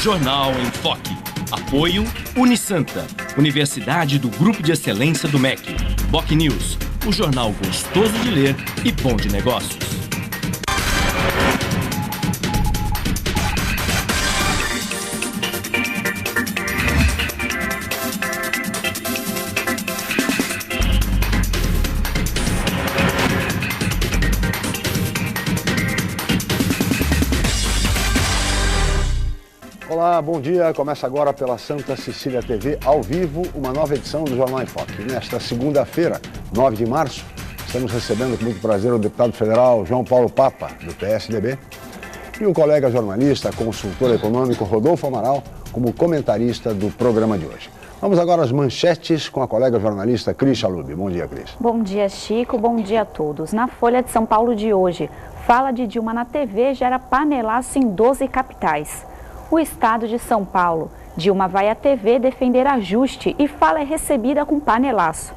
Jornal em Foque. Apoio Unisanta, Universidade do Grupo de Excelência do MEC. BocNews, o jornal gostoso de ler e bom de negócios. Olá, bom dia. Começa agora pela Santa Cecília TV, ao vivo, uma nova edição do Jornal em Foque. Nesta segunda-feira, 9 de março, estamos recebendo com muito prazer o deputado federal João Paulo Papa, do PSDB, e um colega jornalista, consultor econômico, Rodolfo Amaral, como comentarista do programa de hoje. Vamos agora às manchetes com a colega jornalista Cris Chalub. Bom dia, Cris. Bom dia, Chico. Bom dia a todos. Na Folha de São Paulo de hoje, fala de Dilma na TV gera panelaço em 12 capitais. O estado de São Paulo, Dilma vai à TV defender ajuste e fala é recebida com panelaço.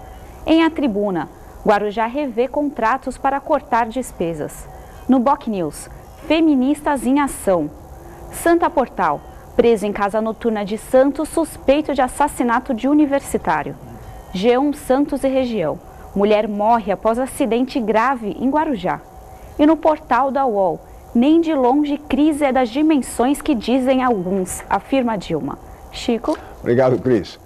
Em A Tribuna, Guarujá revê contratos para cortar despesas. No BocNews, feministas em ação. Santa Portal, preso em casa noturna de Santos suspeito de assassinato de universitário. G1 Santos e região, mulher morre após acidente grave em Guarujá. E no portal da UOL, nem de longe crise é das dimensões que dizem alguns, afirma Dilma. Chico? Obrigado, Cris.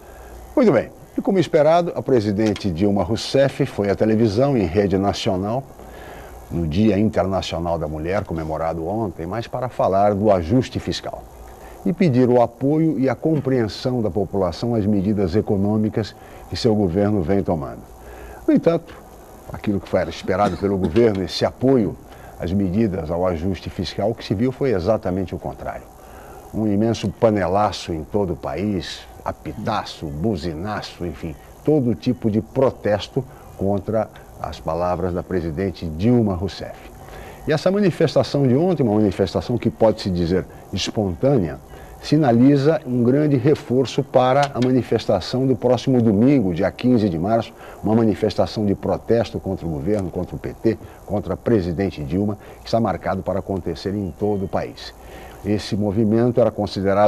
Muito bem. E como esperado, a presidente Dilma Rousseff foi à televisão em rede nacional, no Dia Internacional da Mulher, comemorado ontem, mas para falar do ajuste fiscal e pedir o apoio e a compreensão da população às medidas econômicas que seu governo vem tomando. No entanto, aquilo que foi esperado pelo governo, esse apoio as medidas ao ajuste fiscal, o que se viu foi exatamente o contrário. Um imenso panelaço em todo o país, apitaço, buzinaço, enfim, todo tipo de protesto contra as palavras da presidente Dilma Rousseff. E essa manifestação de ontem, uma manifestação que pode-se dizer espontânea, sinaliza um grande reforço para a manifestação do próximo domingo, dia 15 de março, uma manifestação de protesto contra o governo, contra o PT, contra a presidente Dilma, que está marcado para acontecer em todo o país. Esse movimento era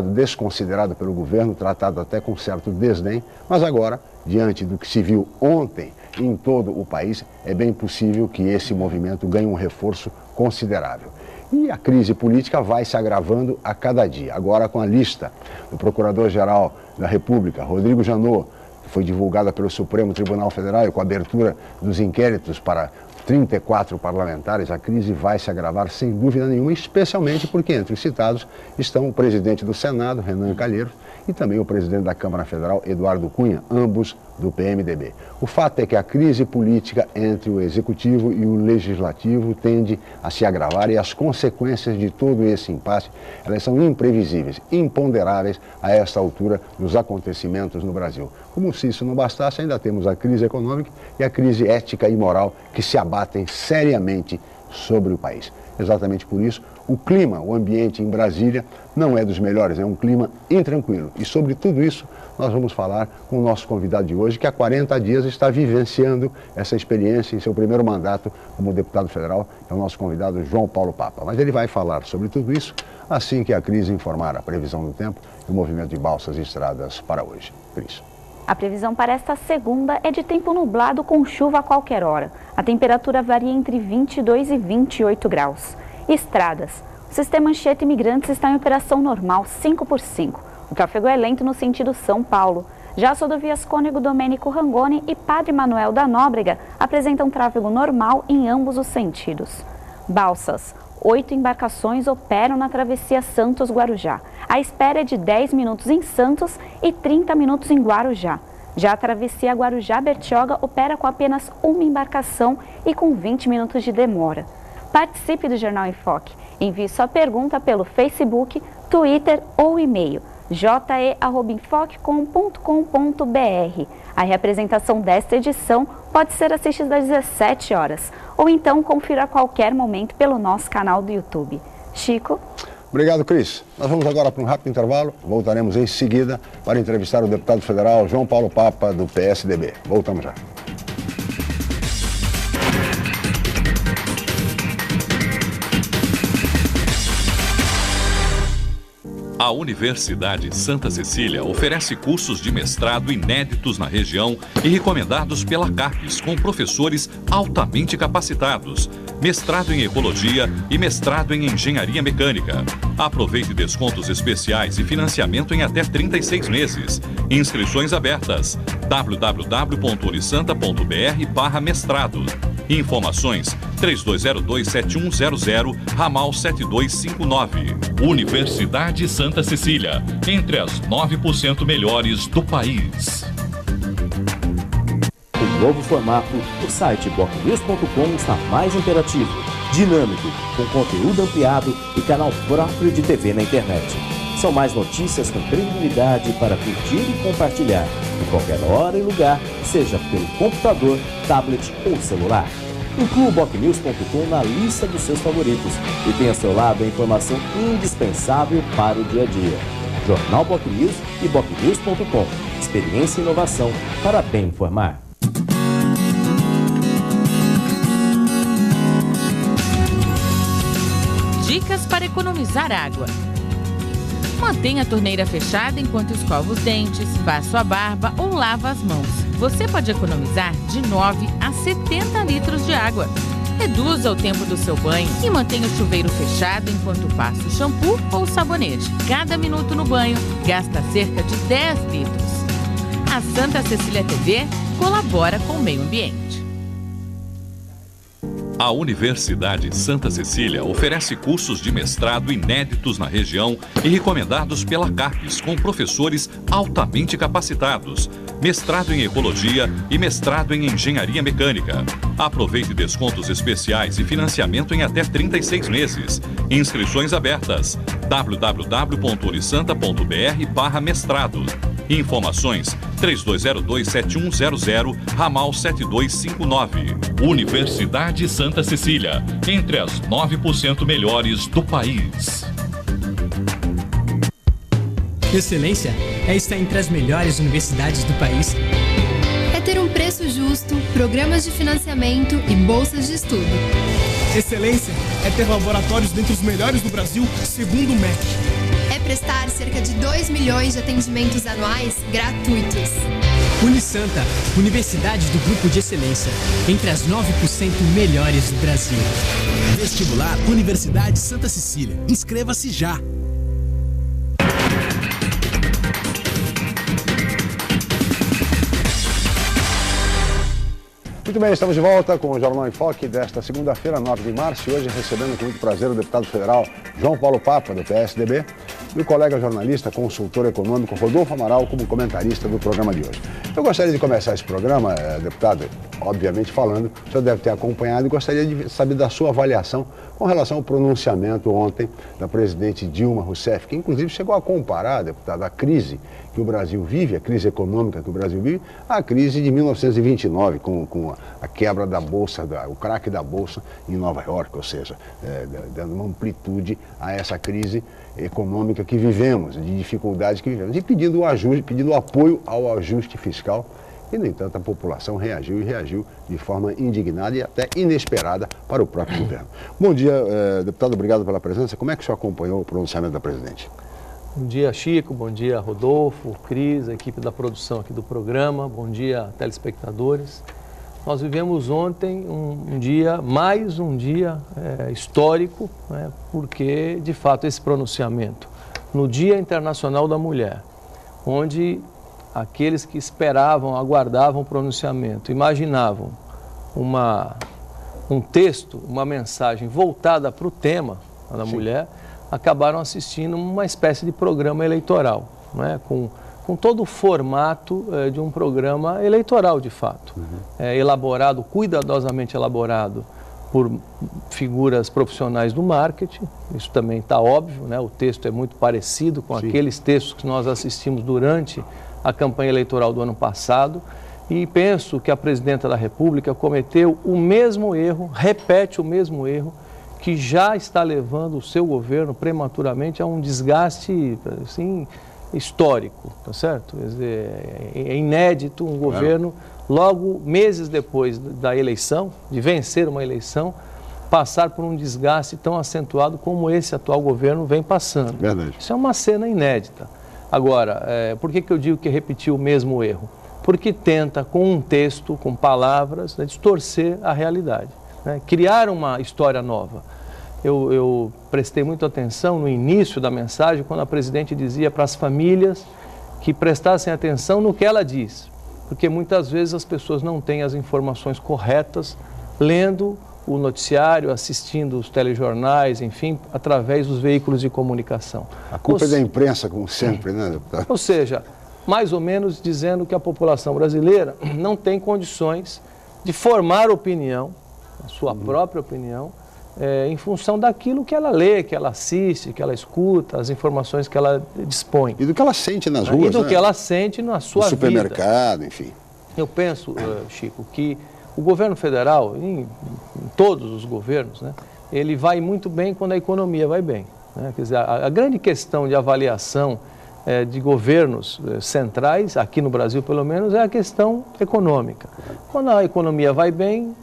desconsiderado pelo governo, tratado até com certo desdém, mas agora, diante do que se viu ontem em todo o país, é bem possível que esse movimento ganhe um reforço considerável. E a crise política vai se agravando a cada dia. Agora, com a lista do Procurador-Geral da República, Rodrigo Janot, que foi divulgada pelo Supremo Tribunal Federal, e com a abertura dos inquéritos para 34 parlamentares, a crise vai se agravar sem dúvida nenhuma, especialmente porque entre os citados estão o presidente do Senado, Renan Calheiros, e também o presidente da Câmara Federal, Eduardo Cunha, ambos do PMDB. O fato é que a crise política entre o Executivo e o Legislativo tende a se agravar e as consequências de todo esse impasse, elas são imprevisíveis, imponderáveis a esta altura dos acontecimentos no Brasil. Como se isso não bastasse, ainda temos a crise econômica e a crise ética e moral que se abatem seriamente sobre o país. Exatamente por isso, o clima, o ambiente em Brasília não é dos melhores, é um clima intranquilo. E sobre tudo isso, nós vamos falar com o nosso convidado de hoje, que há 40 dias está vivenciando essa experiência em seu primeiro mandato como deputado federal, é o nosso convidado João Paulo Papa. Mas ele vai falar sobre tudo isso assim que a crise informar a previsão do tempo e o movimento de balsas e estradas para hoje. Cris. A previsão para esta segunda é de tempo nublado com chuva a qualquer hora. A temperatura varia entre 22 e 28 graus. Estradas. O sistema Anchieta Imigrantes está em operação normal 5x5. O tráfego é lento no sentido São Paulo. Já as rodovias Cônego Domênico Rangoni e Padre Manuel da Nóbrega apresentam tráfego normal em ambos os sentidos. Balsas. 8 embarcações operam na travessia Santos-Guarujá. A espera é de 10 minutos em Santos e 30 minutos em Guarujá. Já a travessia Guarujá-Bertioga opera com apenas uma embarcação e com 20 minutos de demora. Participe do Jornal em Foque. Envie sua pergunta pelo Facebook, Twitter ou e-mail je@enfoquecom.com.br. A reapresentação desta edição pode ser assistida às 17 horas ou então confira a qualquer momento pelo nosso canal do YouTube. Chico? Obrigado, Cris. Nós vamos agora para um rápido intervalo. Voltaremos em seguida para entrevistar o deputado federal João Paulo Papa, do PSDB. Voltamos já. A Universidade Santa Cecília oferece cursos de mestrado inéditos na região e recomendados pela CAPES, com professores altamente capacitados, mestrado em Ecologia e mestrado em Engenharia Mecânica. Aproveite descontos especiais e financiamento em até 36 meses. Inscrições abertas. www.unisanta.br/mestrado. Informações 3202-7100, ramal 7259. Universidade Santa Cecília, entre as 9% melhores do país. Em novo formato, o site bocnews.com está mais interativo, dinâmico, com conteúdo ampliado e canal próprio de TV na internet. São mais notícias com credibilidade para curtir e compartilhar, em qualquer hora e lugar, seja pelo computador, tablet ou celular. Inclua o bocnews.com na lista dos seus favoritos e tenha ao seu lado a informação indispensável para o dia a dia. Jornal Bocnews e bocnews.com. Experiência e inovação para bem informar. Dicas para economizar água. Mantenha a torneira fechada enquanto escova os dentes, passa a barba ou lava as mãos. Você pode economizar de 9 a 70 litros de água. Reduza o tempo do seu banho e mantenha o chuveiro fechado enquanto passa o shampoo ou sabonete. Cada minuto no banho gasta cerca de 10 litros. A Santa Cecília TV colabora com o meio ambiente. A Universidade Santa Cecília oferece cursos de mestrado inéditos na região e recomendados pela CAPES, com professores altamente capacitados, mestrado em Ecologia e mestrado em Engenharia Mecânica. Aproveite descontos especiais e financiamento em até 36 meses. Inscrições abertas. www.unisanta.br/mestrado. Informações 3202-7100, ramal 7259. Universidade Santa Cecília, entre as 9% melhores do país. Excelência é estar entre as melhores universidades do país. É ter um preço justo, programas de financiamento e bolsas de estudo. Excelência é ter laboratórios dentre os melhores do Brasil, segundo o MEC. É prestar cerca de 2 milhões de atendimentos anuais gratuitos. Unisanta, Universidade do Grupo de Excelência, entre as 9% melhores do Brasil. Vestibular Universidade Santa Cecília. Inscreva-se já! Muito bem, estamos de volta com o Jornal em Foque desta segunda-feira, 9 de março, e hoje recebendo com muito prazer o deputado federal João Paulo Papa, do PSDB, e o colega jornalista, consultor econômico Rodolfo Amaral, como comentarista do programa de hoje. Eu gostaria de começar esse programa, deputado, obviamente falando, o senhor deve ter acompanhado, e gostaria de saber da sua avaliação com relação ao pronunciamento ontem da presidente Dilma Rousseff, que inclusive chegou a comparar, deputado, a crise que o Brasil vive, a crise econômica que o Brasil vive, à crise de 1929, com a quebra da Bolsa, o craque da Bolsa em Nova York, ou seja, dando uma amplitude a essa crise econômica que vivemos, de dificuldades que vivemos, e pedindo o ajuste, pedindo apoio ao ajuste fiscal. E, no entanto, a população reagiu, e reagiu de forma indignada e até inesperada para o próprio governo. Bom dia, deputado, obrigado pela presença. Como é que o senhor acompanhou o pronunciamento da presidente? Bom dia, Chico, bom dia, Rodolfo, Cris, a equipe da produção aqui do programa, bom dia, telespectadores. Nós vivemos ontem mais um dia histórico, né, porque, de fato, esse pronunciamento no Dia Internacional da Mulher, onde aqueles que esperavam, aguardavam o pronunciamento, imaginavam um texto, uma mensagem voltada para o tema da mulher, acabaram assistindo uma espécie de programa eleitoral, né, com todo o formato de um programa eleitoral, de fato. Elaborado, cuidadosamente elaborado por figuras profissionais do marketing, isso também está óbvio, né? O texto é muito parecido com aqueles textos que nós assistimos durante a campanha eleitoral do ano passado, e penso que a presidenta da República cometeu o mesmo erro, repete o mesmo erro, que já está levando o seu governo prematuramente a um desgaste, assim, histórico, tá certo? Quer dizer, é inédito um governo, logo meses depois da eleição, de vencer uma eleição, passar por um desgaste tão acentuado como esse atual governo vem passando. Verdade. Isso é uma cena inédita. Agora, por que eu digo que repetiu o mesmo erro? Porque tenta, com um texto, com palavras, né, distorcer a realidade, né, criar uma história nova. Eu prestei muita atenção no início da mensagem, quando a presidente dizia para as famílias que prestassem atenção no que ela diz, porque muitas vezes as pessoas não têm as informações corretas, lendo o noticiário, assistindo os telejornais, enfim, através dos veículos de comunicação. A culpa é da imprensa, como sempre, né, deputado? Ou seja, mais ou menos dizendo que a população brasileira não tem condições de formar opinião, a sua própria opinião, em função daquilo que ela lê, que ela assiste, que ela escuta, as informações que ela dispõe. E do que ela sente nas ruas, e do né? que ela sente na sua vida. No supermercado, enfim. Eu penso, Chico, que o governo federal, em todos os governos, né, ele vai muito bem quando a economia vai bem, né? Quer dizer, a grande questão de avaliação de governos centrais, aqui no Brasil pelo menos, é a questão econômica. Quando a economia vai bem,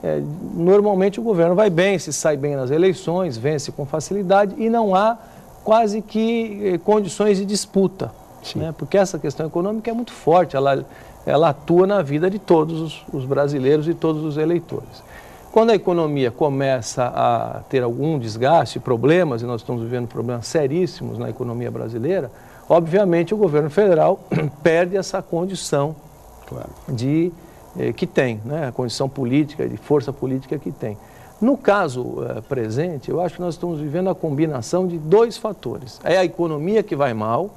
normalmente o governo vai bem, se sai bem nas eleições, vence com facilidade e não há quase que condições de disputa, né? Porque essa questão econômica é muito forte, ela atua na vida de todos os brasileiros e todos os eleitores. Quando a economia começa a ter algum desgaste, problemas, e nós estamos vivendo problemas seríssimos na economia brasileira, obviamente o governo federal perde essa condição que tem, né? A condição política, de força política que tem. No caso presente, eu acho que nós estamos vivendo a combinação de dois fatores. É a economia que vai mal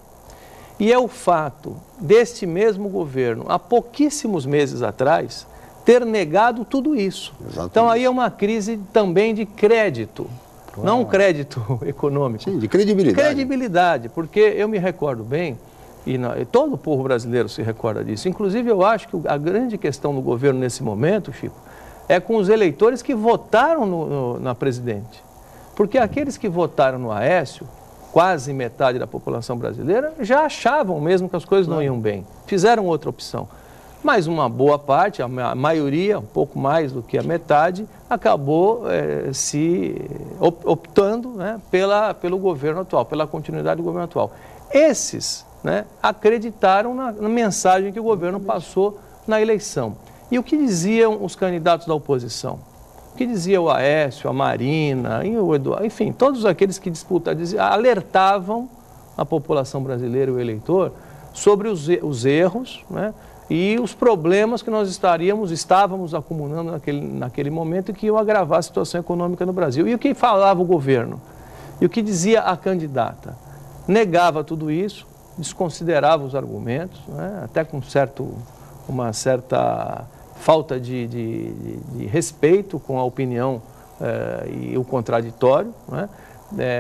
e é o fato deste mesmo governo, há pouquíssimos meses atrás, ter negado tudo isso. Exatamente. Então aí é uma crise também de crédito. Claro. Não crédito econômico. Sim, de credibilidade. Credibilidade, porque eu me recordo bem, e todo o povo brasileiro se recorda disso, inclusive eu acho que a grande questão do governo nesse momento, Chico, é com os eleitores que votaram na presidente. Porque aqueles que votaram no Aécio, quase metade da população brasileira, já achavam mesmo que as coisas não iam bem. Fizeram outra opção. Mas uma boa parte, a maioria, um pouco mais do que a metade, acabou optando, né, pelo governo atual, pela continuidade do governo atual. Esses, né, acreditaram na mensagem que o governo passou na eleição. E o que diziam os candidatos da oposição? O que dizia o Aécio, a Marina, o Eduardo, enfim, todos aqueles que disputavam, alertavam a população brasileira e o eleitor sobre os erros, né, e os problemas que nós estávamos acumulando naquele momento e que iam agravar a situação econômica no Brasil. E o que falava o governo? E o que dizia a candidata? Negava tudo isso, desconsiderava os argumentos, né, até com uma certa falta de respeito com a opinião e o contraditório, né,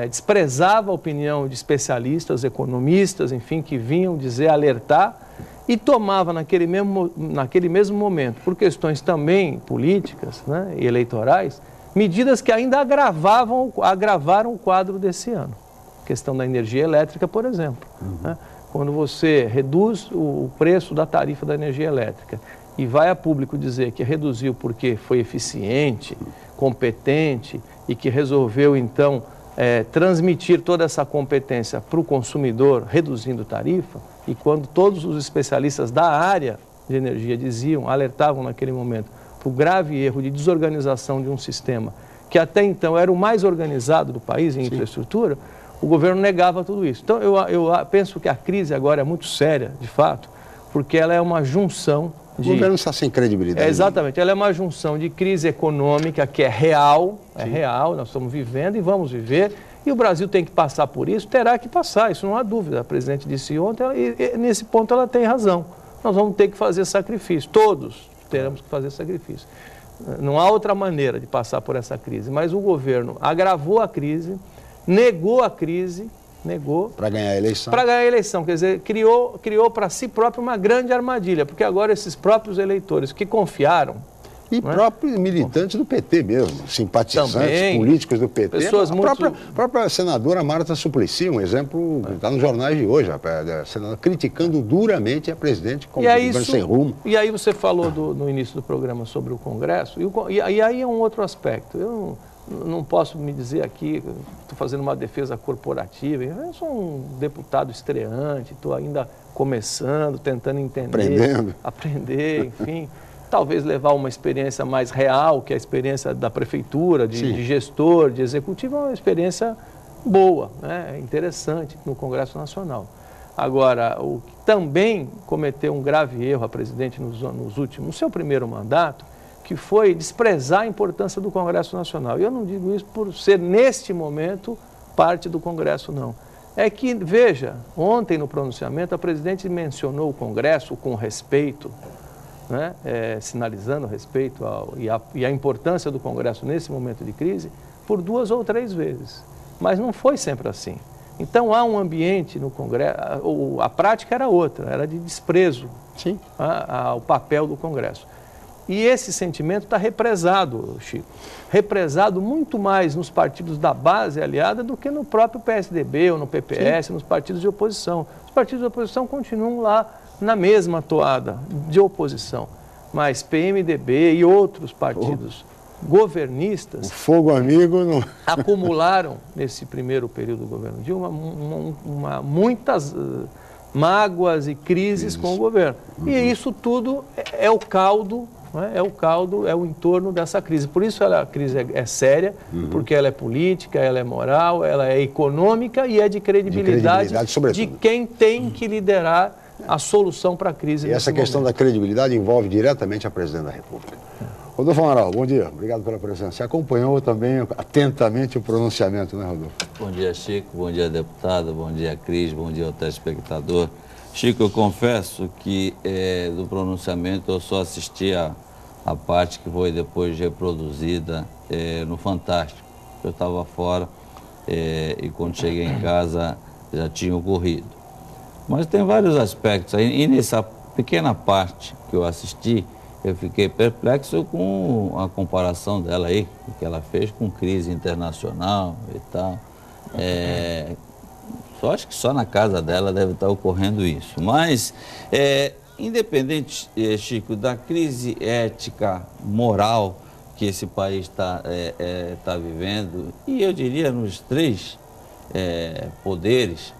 desprezava a opinião de especialistas, economistas, enfim, que vinham alertar, e tomava naquele mesmo momento, por questões também políticas, né, e eleitorais, medidas que ainda agravaram o quadro desse ano. A questão da energia elétrica, por exemplo. Né? Quando você reduz o preço da tarifa da energia elétrica e vai a público dizer que reduziu porque foi eficiente, competente e que resolveu, então, transmitir toda essa competência para o consumidor, reduzindo tarifa, e quando todos os especialistas da área de energia alertavam naquele momento para o grave erro de desorganização de um sistema que até então era o mais organizado do país em infraestrutura, o governo negava tudo isso. Então eu penso que a crise agora é muito séria, de fato, porque ela é uma junção de... O governo está sem credibilidade. Exatamente, ela é uma junção de crise econômica que é real, nós estamos vivendo e vamos viver, e o Brasil tem que passar por isso, terá que passar, isso não há dúvida. A presidente disse ontem, e nesse ponto ela tem razão. Nós vamos ter que fazer sacrifício, todos teremos que fazer sacrifício. Não há outra maneira de passar por essa crise, mas o governo agravou a crise, negou a crise, para ganhar a eleição. Para ganhar a eleição, quer dizer, criou para si próprio uma grande armadilha, porque agora esses próprios eleitores que confiaram... E próprios militantes do PT mesmo, simpatizantes, também, políticos do PT. Pessoas própria senadora Marta Suplicy, um exemplo que está nos jornais de hoje, a senadora criticando duramente a presidente como governo sem rumo. E aí você falou no início do programa sobre o Congresso, e aí é um outro aspecto. não posso me dizer aqui, estou fazendo uma defesa corporativa, eu sou um deputado estreante, estou ainda começando, tentando entender, aprender, enfim, talvez levar uma experiência mais real, que é a experiência da prefeitura, de gestor, de executivo, é uma experiência boa, né? Interessante no Congresso Nacional. Agora, o que também cometeu um grave erro a presidente no seu primeiro mandato, que foi desprezar a importância do Congresso Nacional. E eu não digo isso por ser, neste momento, parte do Congresso, não. É que, veja, ontem no pronunciamento a presidente mencionou o Congresso com respeito, né? Sinalizando respeito e a importância do Congresso nesse momento de crise, por 2 ou 3 vezes. Mas não foi sempre assim. Então há um ambiente no Congresso, a prática era outra, era de desprezo ao papel do Congresso. E esse sentimento está represado, Chico, represado muito mais nos partidos da base aliada do que no próprio PSDB ou no PPS, nos partidos de oposição. Os partidos de oposição continuam lá na mesma toada de oposição, mas PMDB e outros partidos governistas, o fogo amigo não... acumularam nesse primeiro período do governo Dilma muitas mágoas e crises com o governo. E isso tudo é o caldo, né? É o entorno dessa crise. Por isso a crise é séria, porque ela é política, ela é moral, ela é econômica e é de credibilidade de quem tem que liderar a solução para a crise. E essa questão da credibilidade envolve diretamente a presidente da República. Rodolfo Amaral, bom dia. Obrigado pela presença. Você acompanhou também atentamente o pronunciamento, né, Rodolfo? Bom dia, Chico. Bom dia, deputada. Bom dia, Cris. Bom dia ao telespectador. Chico, eu confesso que do pronunciamento eu só assisti a parte que foi depois reproduzida no Fantástico. Eu estava fora e quando cheguei em casa já tinha ocorrido. Mas tem vários aspectos aí. E nessa pequena parte que eu assisti, eu fiquei perplexo com a comparação dela aí, que ela fez com crise internacional e tal. Acho que só na casa dela deve estar ocorrendo isso. Mas, independente, Chico, da crise ética, moral que esse país está vivendo, e eu diria nos 3 poderes,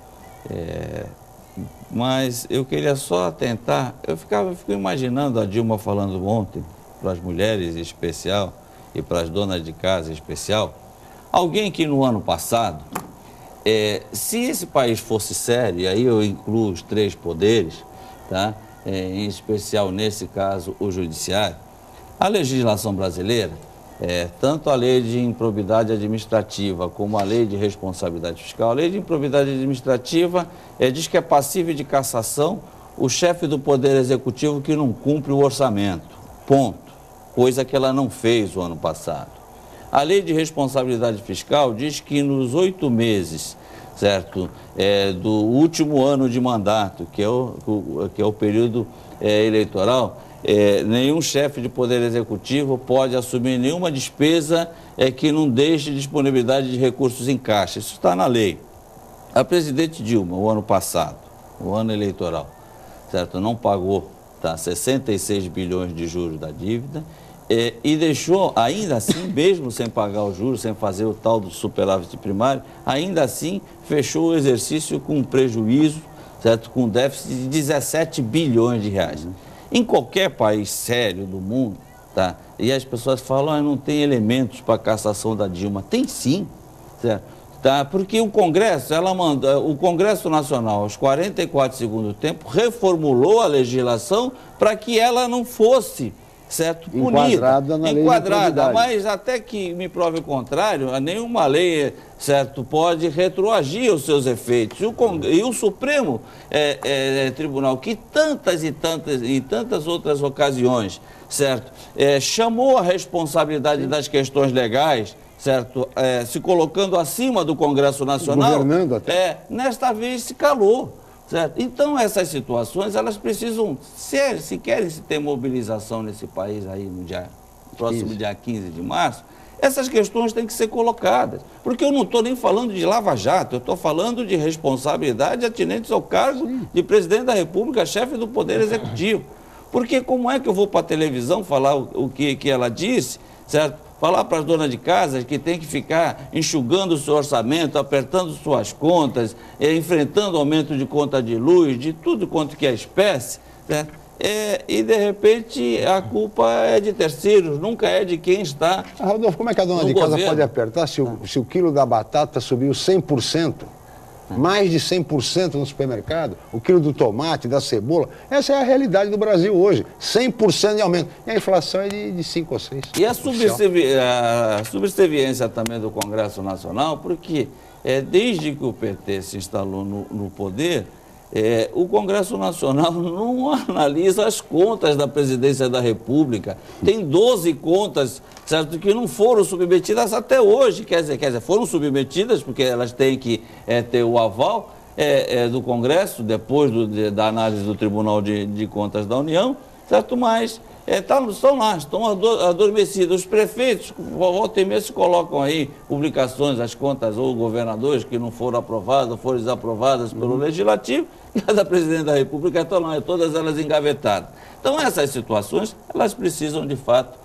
mas eu queria só atentar, eu fico imaginando a Dilma falando ontem, para as mulheres em especial, e para as donas de casa em especial, alguém que no ano passado, se esse país fosse sério, e aí eu incluo os 3 poderes, tá? Em especial nesse caso o judiciário, a legislação brasileira, tanto a lei de improbidade administrativa como a lei de responsabilidade fiscal, a lei de improbidade administrativa diz que é passível de cassação o chefe do Poder Executivo que não cumpre o orçamento, ponto, coisa que ela não fez o ano passado. A lei de responsabilidade fiscal diz que nos 8 meses, certo, do último ano de mandato, que é o período eleitoral, nenhum chefe de Poder Executivo pode assumir nenhuma despesa que não deixe disponibilidade de recursos em caixa. Isso está na lei. A presidente Dilma, o ano passado, o ano eleitoral, certo, não pagou 66 bilhões de juros da dívida e deixou, ainda assim, mesmo sem pagar os juros, sem fazer o tal do superávit primário, ainda assim fechou o exercício com prejuízo, certo, com déficit de 17 bilhões de reais. Em qualquer país sério do mundo, tá? E as pessoas falam, não tem elementos para a cassação da Dilma. Tem sim, certo? Tá? Porque o Congresso, o Congresso Nacional, aos 44 segundos do tempo, reformulou a legislação para que ela não fosse, certo, punida, enquadrada, mas até que me prove o contrário, nenhuma lei, certo, pode retroagir os seus efeitos. E o Supremo Tribunal, que em tantas outras ocasiões, certo, chamou a responsabilidade das questões legais, certo, se colocando acima do Congresso Nacional, nesta vez se calou. Certo? Então, essas situações, elas precisam ser, se querem se ter mobilização nesse país aí no próximo dia 15 de março, essas questões têm que ser colocadas. Porque eu não estou nem falando de lava-jato, eu estou falando de responsabilidade atinentes ao cargo de presidente da República, chefe do Poder Executivo. Porque como é que eu vou para a televisão falar o que ela disse, certo? falar para as donas de casa que tem que ficar enxugando o seu orçamento, apertando suas contas, enfrentando aumento de conta de luz, de tudo quanto que é espécie, certo? E de repente a culpa é de terceiros, nunca é de quem está. Rodolfo, como é que a dona de casa pode apertar se o quilo da batata subiu 100%? Mais de 100% no supermercado, o quilo do tomate, da cebola. Essa é a realidade do Brasil hoje, 100% de aumento. E a inflação é de 5 ou 6%. E a subserviência também do Congresso Nacional, porque desde que o PT se instalou no poder, o Congresso Nacional não analisa as contas da Presidência da República. Tem 12 contas, certo, que não foram submetidas até hoje. Quer dizer, foram submetidas porque elas têm que ter o aval do Congresso, depois da análise do Tribunal de Contas da União, certo? Mas estão lá, estão adormecidos. Os prefeitos, volta e meia, se colocam aí publicações, as contas ou governadores que não foram aprovadas, foram desaprovadas pelo Legislativo, e a da Presidente da República estão lá, todas elas engavetadas. Então, essas situações, elas precisam, de fato,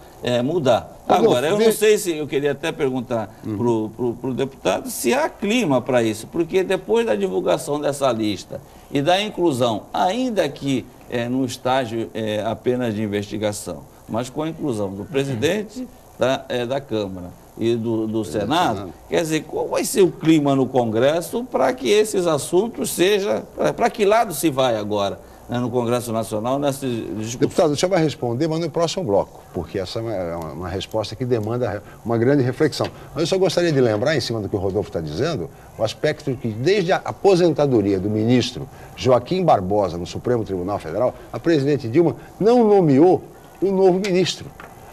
mudar. Agora, eu não sei se, eu queria até perguntar para o deputado se há clima para isso, porque depois da divulgação dessa lista e da inclusão, ainda que no estágio apenas de investigação, mas com a inclusão do presidente da Câmara e do Senado, quer dizer, qual vai ser o clima no Congresso para que esses assuntos sejam, para que lado se vai agora, né, no Congresso Nacional, nessa discussão? Deputado, o senhor vai responder, mas no próximo bloco, porque essa é uma resposta que demanda uma grande reflexão. Mas eu só gostaria de lembrar, em cima do que o Rodolfo está dizendo, o aspecto que, desde a aposentadoria do ministro Joaquim Barbosa no Supremo Tribunal Federal, a presidente Dilma não nomeou um novo ministro.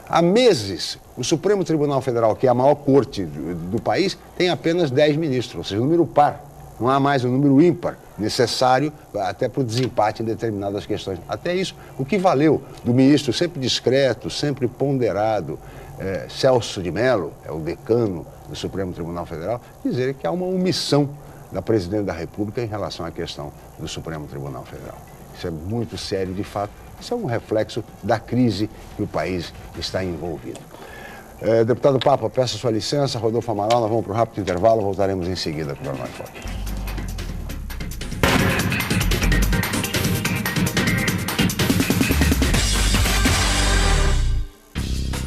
Há meses, o Supremo Tribunal Federal, que é a maior corte do país, tem apenas 10 ministros, ou seja, um número par. Não há mais um número ímpar necessário até para o desempate em determinadas questões. Até isso, o que valeu do ministro sempre discreto, sempre ponderado, Celso de Mello, é o decano do Supremo Tribunal Federal, dizer que há uma omissão da Presidente da República em relação à questão do Supremo Tribunal Federal. Isso é muito sério, de fato. Isso é um reflexo da crise que o país está envolvido. Deputado Papa, peço sua licença. Rodolfo Amaral, nós vamos para um rápido intervalo, voltaremos em seguida para o Jornal em Foque.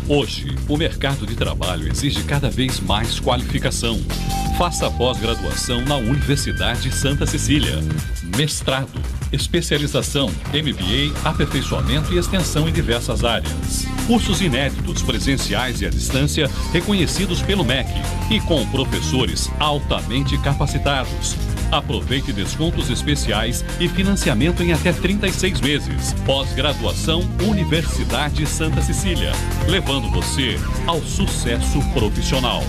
Hoje, o mercado de trabalho exige cada vez mais qualificação. Faça a pós-graduação na Universidade Santa Cecília. Mestrado, especialização, MBA, aperfeiçoamento e extensão em diversas áreas. Cursos inéditos, presenciais e à distância, reconhecidos pelo MEC e com professores altamente capacitados. Aproveite descontos especiais e financiamento em até 36 meses. Pós-graduação Universidade Santa Cecília, levando você ao sucesso profissional.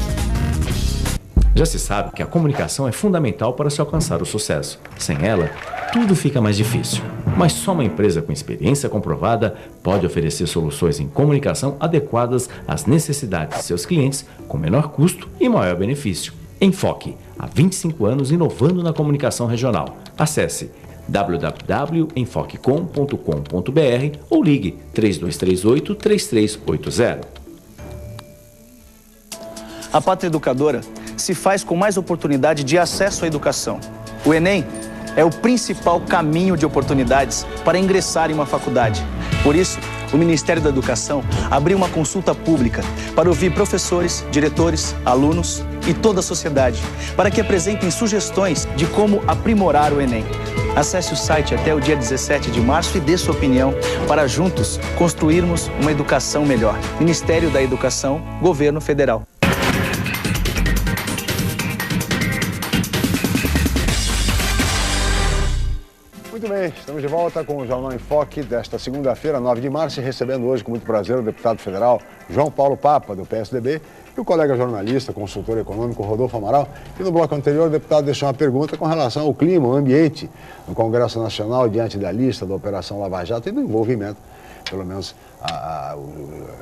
Já se sabe que a comunicação é fundamental para se alcançar o sucesso. Sem ela, tudo fica mais difícil. Mas só uma empresa com experiência comprovada pode oferecer soluções em comunicação adequadas às necessidades de seus clientes com menor custo e maior benefício. Enfoque, há 25 anos inovando na comunicação regional. Acesse www.enfoquecom.com.br ou ligue 3238-3380. A Pátria Educadora se faz com mais oportunidade de acesso à educação. O Enem é o principal caminho de oportunidades para ingressar em uma faculdade. Por isso, o Ministério da Educação abriu uma consulta pública para ouvir professores, diretores, alunos e toda a sociedade, para que apresentem sugestões de como aprimorar o Enem. Acesse o site até o dia 17 de março e dê sua opinião para juntos construirmos uma educação melhor. Ministério da Educação, Governo Federal. Muito bem, estamos de volta com o Jornal em Foque desta segunda-feira, 9 de março, e recebendo hoje com muito prazer o deputado federal João Paulo Papa, do PSDB, e o colega jornalista, consultor econômico Rodolfo Amaral. E no bloco anterior, o deputado deixou uma pergunta com relação ao clima, ao ambiente no Congresso Nacional diante da lista da Operação Lava Jato e do envolvimento pelo menos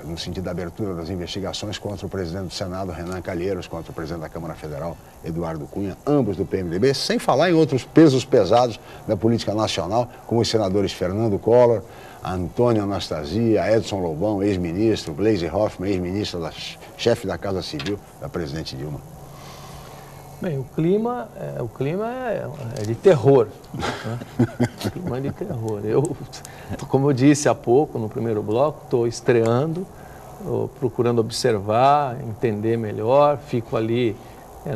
no sentido da abertura das investigações contra o presidente do Senado, Renan Calheiros, contra o presidente da Câmara Federal, Eduardo Cunha, ambos do PMDB, sem falar em outros pesos pesados da política nacional, como os senadores Fernando Collor, Antônio Anastasia, Edson Lobão, ex-ministro, Gleisi Hoffmann, ex-ministra, chefe da Casa Civil da presidente Dilma. Bem, o clima é de terror, né? O clima é de terror. Eu, como eu disse há pouco, no primeiro bloco, estou estreando, procurando observar, entender melhor, fico ali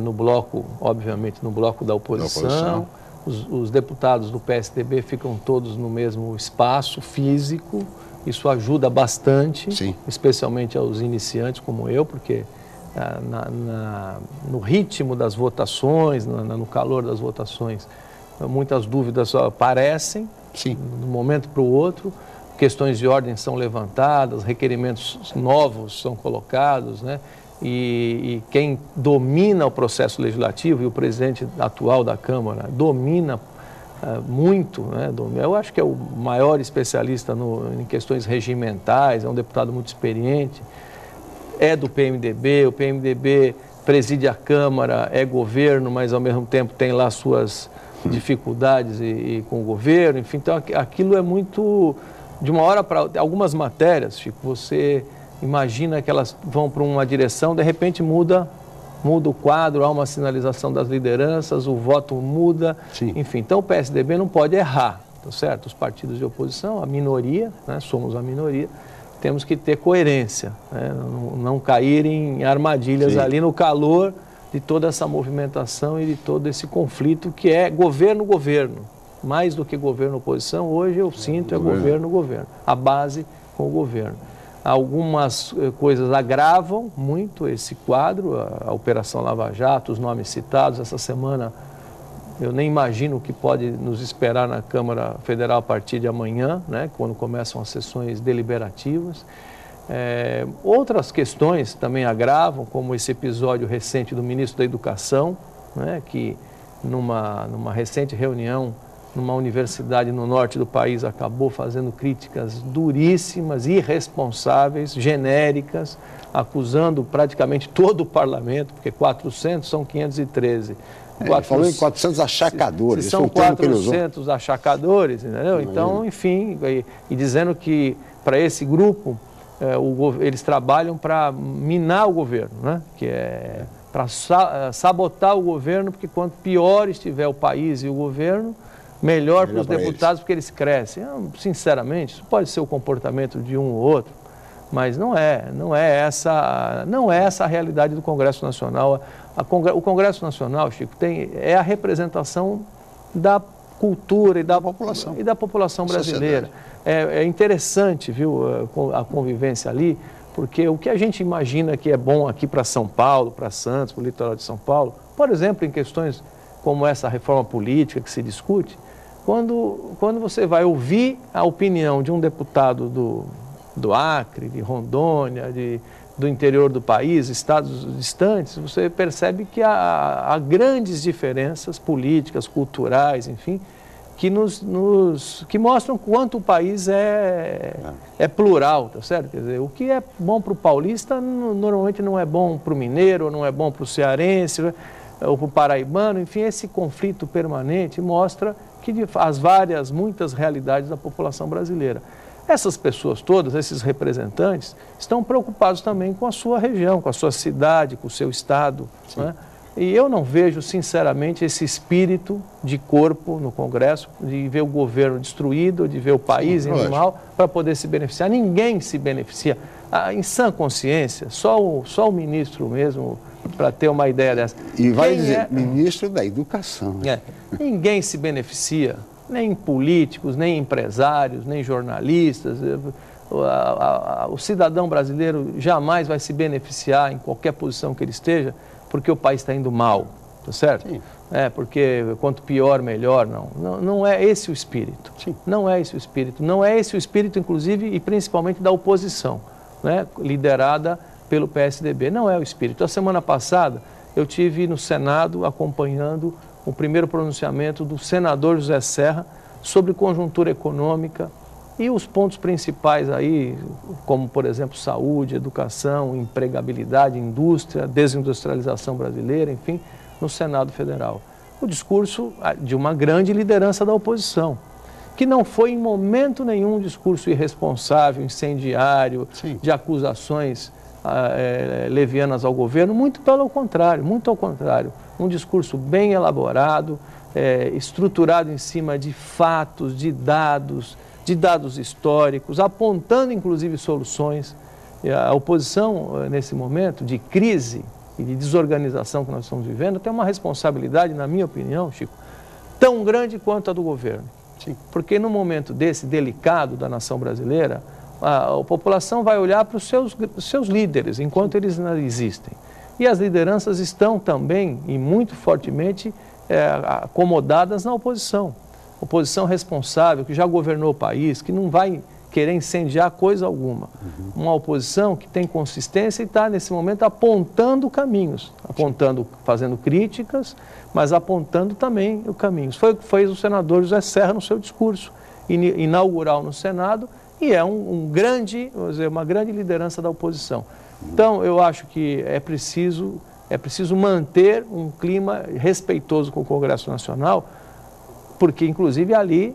no bloco, obviamente, no bloco da oposição. Os deputados do PSDB ficam todos no mesmo espaço físico, isso ajuda bastante, sim, especialmente aos iniciantes como eu, porque no ritmo das votações, no calor das votações, muitas dúvidas aparecem, sim, de um momento para o outro, questões de ordem são levantadas, requerimentos novos são colocados, né? E quem domina o processo legislativo, e o presidente atual da Câmara domina muito, né? Eu acho que é o maior especialista em questões regimentais, é um deputado muito experiente, é do PMDB, o PMDB preside a Câmara, é governo, mas ao mesmo tempo tem lá suas dificuldades com o governo, enfim, então aquilo é muito, de uma hora para outra, algumas matérias, Chico, você imagina que elas vão para uma direção, de repente muda o quadro, há uma sinalização das lideranças, o voto muda, sim, enfim, então o PSDB não pode errar, tá certo? Os partidos de oposição, a minoria, né, somos a minoria, temos que ter coerência, né? Não cair em armadilhas, sim, ali no calor de toda essa movimentação e de todo esse conflito que é governo-governo. Mais do que governo-oposição, hoje eu sinto é governo-governo, a base com o governo. Algumas coisas agravam muito esse quadro, a Operação Lava Jato, os nomes citados essa semana. Eu nem imagino o que pode nos esperar na Câmara Federal a partir de amanhã, né, quando começam as sessões deliberativas. Outras questões também agravam, como esse episódio recente do ministro da Educação, né, que numa recente reunião numa universidade no norte do país acabou fazendo críticas duríssimas, irresponsáveis, genéricas, acusando praticamente todo o parlamento, porque 400 são 513. Ele falou em 400 achacadores. Se são 400 achacadores, entendeu? Então, enfim, e dizendo que para esse grupo, eles trabalham para minar o governo, né? Que é para sabotar o governo, porque quanto pior estiver o país e o governo, melhor para os deputados, porque eles crescem. Sinceramente, isso pode ser o comportamento de um ou outro, mas não é essa a realidade do Congresso Nacional. O Congresso Nacional, Chico, é a representação da cultura e da população brasileira. É interessante, viu, a convivência ali, porque o que a gente imagina que é bom aqui para São Paulo, para Santos, para o litoral de São Paulo, por exemplo, em questões como essa reforma política que se discute, quando você vai ouvir a opinião de um deputado do Acre, de Rondônia, do interior do país, estados distantes, você percebe que há grandes diferenças políticas, culturais, enfim, que mostram quanto o país é plural, tá certo? Quer dizer, o que é bom para o paulista normalmente não é bom para o mineiro, não é bom para o cearense, ou para o paraibano, enfim, esse conflito permanente mostra que muitas realidades da população brasileira. Essas pessoas todas, esses representantes, estão preocupados também com a sua região, com a sua cidade, com o seu estado, né? E eu não vejo, sinceramente, esse espírito de corpo no Congresso, de ver o governo destruído, de ver o país indo mal, para poder se beneficiar. Ninguém se beneficia. Em sã consciência, só o ministro mesmo, para ter uma ideia dessa. E vai dizer, ministro da Educação. Ninguém se beneficia, nem políticos, nem empresários, nem jornalistas. O cidadão brasileiro jamais vai se beneficiar em qualquer posição que ele esteja, porque o país está indo mal, tá certo? Sim. Porque quanto pior, melhor, não é esse o espírito. Sim. Não é esse o espírito. Não é esse o espírito, inclusive, e principalmente da oposição, né? Liderada pelo PSDB. Não é o espírito. A semana passada, eu tive no Senado acompanhando o primeiro pronunciamento do senador José Serra sobre conjuntura econômica E os pontos principais aí, como por exemplo saúde, educação, empregabilidade, indústria, desindustrialização brasileira, enfim, no Senado Federal. O discurso de uma grande liderança da oposição, que não foi em momento nenhum um discurso irresponsável, incendiário, sim, de acusações levianas ao governo, muito ao contrário, um discurso bem elaborado, estruturado em cima de fatos, de dados históricos, apontando inclusive soluções. A oposição, nesse momento de crise e de desorganização que nós estamos vivendo, tem uma responsabilidade, na minha opinião, Chico, tão grande quanto a do governo. Sim. Porque no momento desse delicado da nação brasileira, a população vai olhar para os seus líderes, enquanto eles não existem. E as lideranças estão também, e muito fortemente, acomodadas na oposição. Oposição responsável, que já governou o país, que não vai querer incendiar coisa alguma. Uma oposição que tem consistência e está, nesse momento, apontando caminhos, fazendo críticas, mas apontando também os caminhos. Foi o que fez o senador José Serra no seu discurso inaugural no Senado, e é uma grande liderança da oposição. Então, eu acho que é preciso manter um clima respeitoso com o Congresso Nacional, porque, inclusive, ali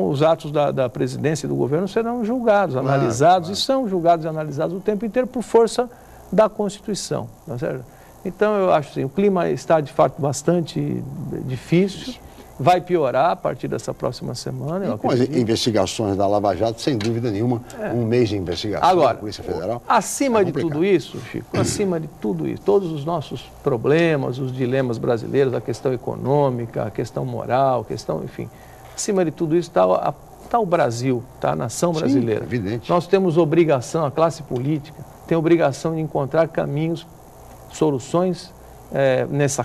os atos da presidência e do governo serão julgados, analisados, e são julgados e analisados o tempo inteiro por força da Constituição. Tá certo? Então, eu acho assim, o clima está, de fato, bastante difícil, vai piorar a partir dessa próxima semana. E com as investigações da Lava Jato, sem dúvida nenhuma, um mês de investigação agora, da Polícia Federal. Acima de tudo isso, Chico, acima de tudo isso, todos os nossos problemas, os dilemas brasileiros, a questão econômica, a questão moral, enfim, acima de tudo isso está o Brasil, está a nação brasileira. Sim, evidente. Nós temos obrigação, a classe política tem obrigação de encontrar caminhos, soluções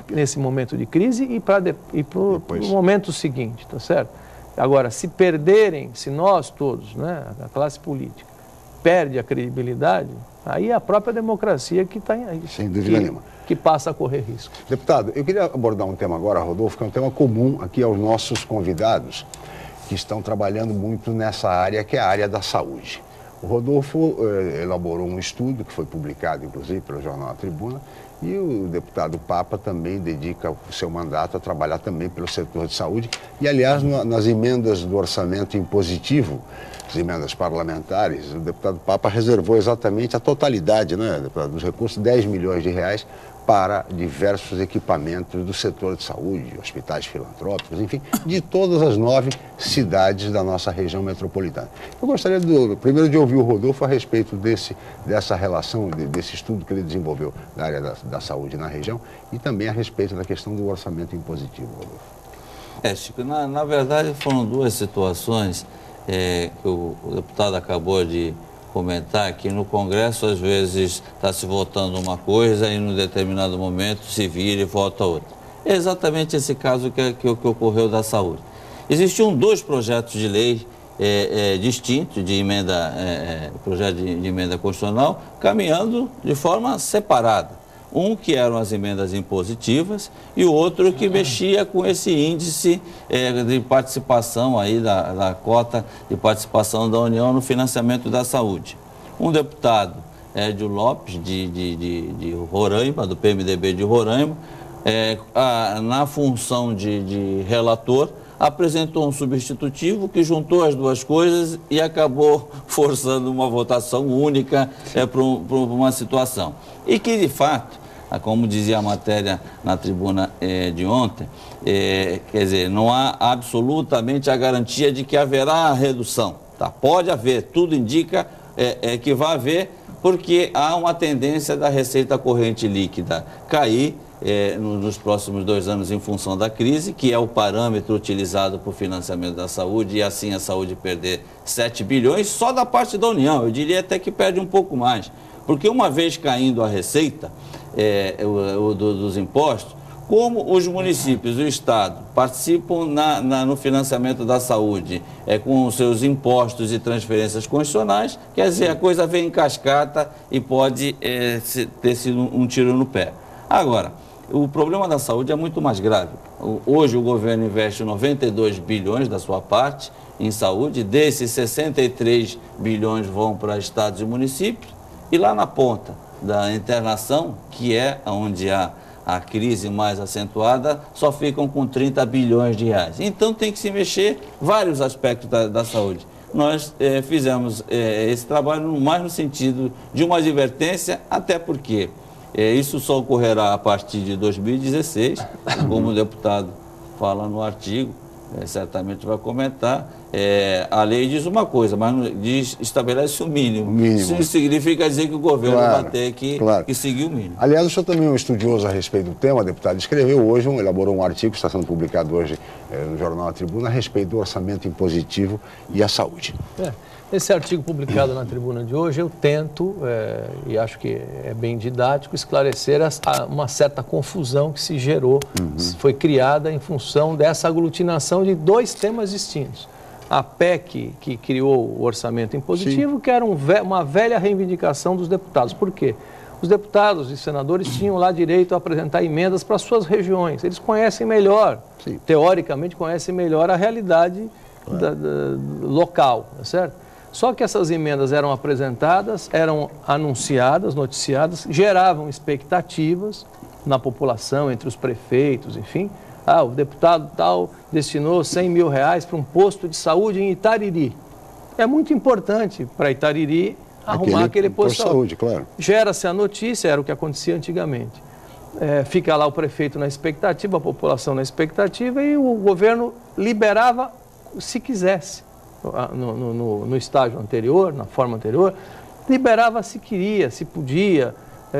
nesse momento de crise e para o momento seguinte, tá certo? Agora, se nós todos, né, a classe política, perde a credibilidade, aí é a própria democracia que está aí. Sem dúvida nenhuma. Que passa a correr risco. Deputado, eu queria abordar um tema agora, Rodolfo, que é um tema comum aqui aos nossos convidados, que estão trabalhando muito nessa área, que é a área da saúde. O Rodolfo elaborou um estudo que foi publicado, inclusive, pelo jornal A Tribuna, e o deputado Papa também dedica o seu mandato a trabalhar também pelo setor de saúde. E, aliás, nas emendas do orçamento impositivo, as emendas parlamentares, o deputado Papa reservou exatamente a totalidade, né, deputado, dos recursos, 10 milhões de reais, para diversos equipamentos do setor de saúde, hospitais filantrópicos, enfim, de todas as 9 cidades da nossa região metropolitana. Eu gostaria, primeiro, de ouvir o Rodolfo a respeito dessa relação, desse estudo que ele desenvolveu na área da saúde na região e também a respeito da questão do orçamento impositivo, Rodolfo. Chico, na verdade foram duas situações que o deputado acabou de comentar, que no Congresso às vezes está se votando uma coisa e num determinado momento se vira e vota outra. É exatamente esse caso que ocorreu da saúde. Existiam 2 projetos de lei distintos, projeto de emenda constitucional, caminhando de forma separada. Um que eram as emendas impositivas e o outro que mexia com esse índice de participação aí da cota de participação da União no financiamento da saúde. Um deputado, Edio Lopes, de Roraima, do PMDB de Roraima, na função de relator, apresentou um substitutivo que juntou as duas coisas e acabou forçando uma votação única para uma situação. E que, de fato, como dizia a matéria na tribuna de ontem, quer dizer, não há absolutamente a garantia de que haverá redução. Tá? Pode haver, tudo indica que vai haver, porque há uma tendência da receita corrente líquida cair nos próximos 2 anos em função da crise, que é o parâmetro utilizado para o financiamento da saúde, e assim a saúde perder 7 bilhões só da parte da União. Eu diria até que perde um pouco mais, porque uma vez caindo a receita dos impostos, como os municípios e o Estado participam no financiamento da saúde com os seus impostos e transferências constitucionais, quer dizer, a coisa vem em cascata e pode ter sido um tiro no pé. Agora, o problema da saúde é muito mais grave. Hoje o governo investe 92 bilhões da sua parte em saúde, desses 63 bilhões vão para estados e municípios, e lá na ponta da internação, que é onde há a crise mais acentuada, só ficam com 30 bilhões de reais. Então tem que se mexer vários aspectos da saúde. Nós fizemos esse trabalho mais no sentido de uma advertência, até porque isso só ocorrerá a partir de 2016, como o deputado fala no artigo, certamente vai comentar. A lei diz uma coisa, mas estabelece o mínimo. Isso significa dizer que o governo vai ter que seguir o mínimo. Aliás, o senhor também é um estudioso a respeito do tema, deputado, escreveu hoje, elaborou um artigo que está sendo publicado hoje no jornal A Tribuna a respeito do orçamento impositivo e a saúde. Esse artigo publicado na Tribuna de hoje, eu tento, e acho que é bem didático, esclarecer uma certa confusão que se gerou, foi criada em função dessa aglutinação de dois temas distintos. A PEC, que criou o orçamento impositivo, que era uma velha reivindicação dos deputados. Por quê? Os deputados e senadores tinham lá direito a apresentar emendas para suas regiões. Eles conhecem melhor, teoricamente conhecem melhor a realidade local, certo? Só que essas emendas eram apresentadas, eram anunciadas, noticiadas, geravam expectativas na população, entre os prefeitos, enfim. O deputado tal destinou 100 mil reais para um posto de saúde em Itariri. É muito importante para Itariri arrumar aquele posto de saúde. Claro. Gera-se a notícia, era o que acontecia antigamente. Fica lá o prefeito na expectativa, a população na expectativa, e o governo liberava se quisesse. No estágio anterior, na forma anterior, liberava se queria, se podia,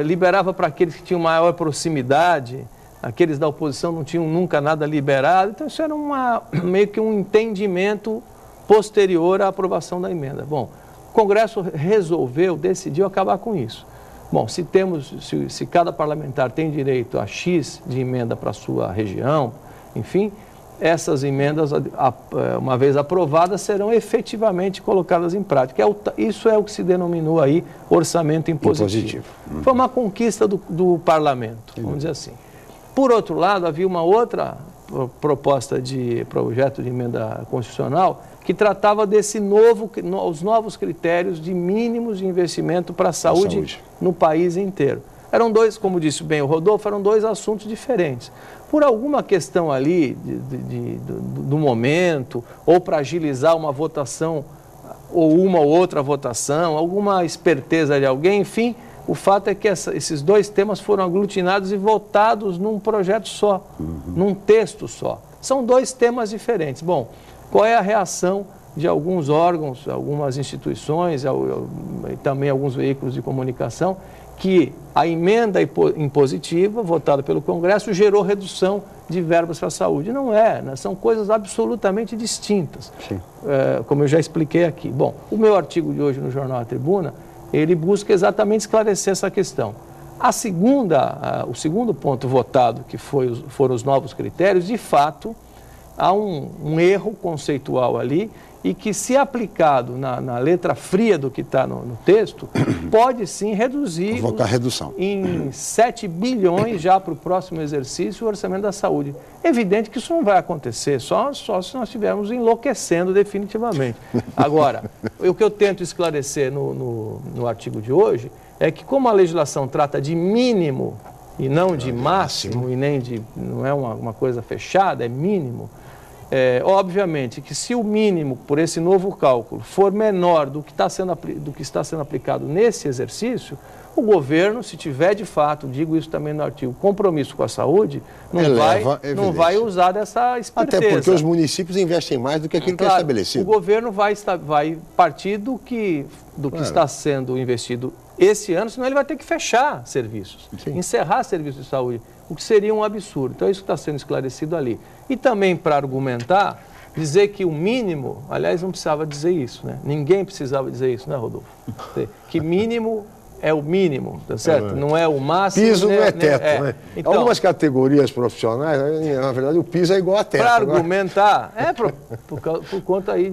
liberava para aqueles que tinham maior proximidade, aqueles da oposição não tinham nunca nada liberado. Então isso era meio que um entendimento posterior à aprovação da emenda. Bom, o Congresso decidiu acabar com isso. Bom, se cada parlamentar tem direito a X de emenda para a sua região, enfim, essas emendas, uma vez aprovadas, serão efetivamente colocadas em prática. Isso é o que se denominou aí orçamento impositivo. Foi uma conquista do parlamento, vamos dizer assim. Por outro lado, havia uma outra proposta de projeto de emenda constitucional que tratava os novos critérios de mínimos de investimento para a saúde no país inteiro. Eram dois, como disse bem o Rodolfo, eram dois assuntos diferentes. Por alguma questão ali do momento, ou para agilizar uma votação, ou uma ou outra votação, alguma esperteza de alguém, enfim, o fato é que esses dois temas foram aglutinados e votados num projeto só, num texto só. São dois temas diferentes. Bom, qual é a reação de alguns órgãos, algumas instituições e também alguns veículos de comunicação, que a emenda impositiva votada pelo Congresso gerou redução de verbas para a saúde? Não é, né? São coisas absolutamente distintas, como eu já expliquei aqui. Bom, o meu artigo de hoje no Jornal A Tribuna, ele busca exatamente esclarecer essa questão. O segundo ponto votado, que foram os novos critérios, de fato, há um erro conceitual ali, e que, se aplicado na letra fria do que está no texto, pode sim reduzir em 7 bilhões já para o próximo exercício o orçamento da saúde. Evidente que isso não vai acontecer, só se nós estivermos enlouquecendo definitivamente. Agora, o que eu tento esclarecer no artigo de hoje é que, como a legislação trata de mínimo e não de máximo, e não é uma coisa fechada, é mínimo, obviamente que se o mínimo por esse novo cálculo for menor do que está sendo aplicado nesse exercício, o governo, se tiver de fato, digo isso também no artigo, compromisso com a saúde, não vai usar dessa esperteza. Até porque os municípios investem mais do que aquilo que é estabelecido. O governo vai partir do que está sendo investido esse ano, senão ele vai ter que fechar serviços, encerrar serviços de saúde, o que seria um absurdo. Então, isso está sendo esclarecido ali. E também, para argumentar, dizer que o mínimo, aliás, não precisava dizer isso, né? Ninguém precisava dizer isso, né, Rodolfo? Que mínimo é o mínimo, tá certo? Não é o máximo. Piso não é teto, né? Então, algumas categorias profissionais, na verdade, o piso é igual a teto. Para argumentar, por conta aí